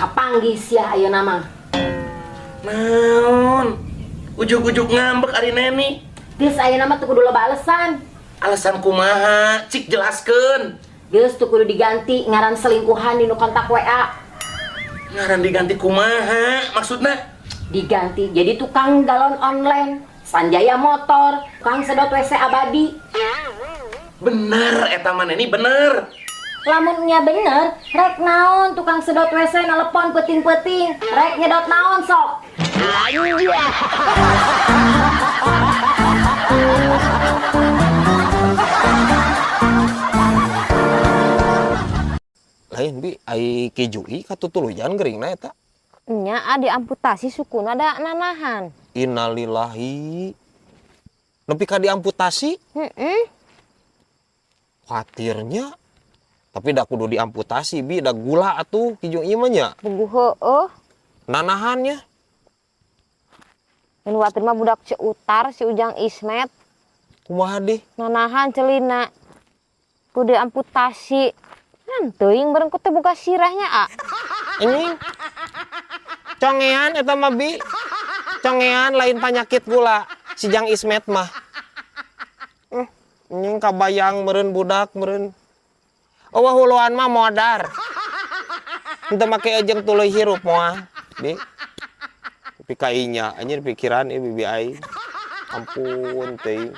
kapanggih sia ayeuna mah. Naon? Ujuk-ujuk ngambek ari Neni. Geus ayeuna mah teu kudu loba alesan. Alasan kumaha? Cik jelaskeun. Geus teu kudu diganti ngaran selingkuhan di nu kontak WA. Ngaran diganti kumaha? Maksudna? Diganti jadi tukang galon online, Sanjaya motor, tukang sedot WC abadi. Bener eta mah Neni, bener. Lamunnya bener, rek naon tukang sedot WC nelepon peting-peting, rek nyedot naon sok. Lain bi ai kejui katutuluyan geuringna eta. Nya diamputasi sukuna ada nanahan. Innalillahi. Nepi ka diamputasi? Khawatirnya. Tapi dak kudu diamputasi bi, dak gula atuh kijung ieu mah nya. Tunggu heueuh. Nanahannya. Dan watir mah budak Ciutar si Ujang Ismet. Kumaha deh? Nanahan celina. Kudu diamputasi. Kan teuing bareng ku teh boga sirahnya a. Anjing. Congean eta mah bi. Congean lain penyakit gula. Si Jang Ismet mah. Anjing kabayang meureun budak meureun. Eueuh huluan mah modar. Henteu make ejeng tuluy hirup moal, bi. Tapi kainya anjir pikiran ieu bibi aing. Ampun teuing.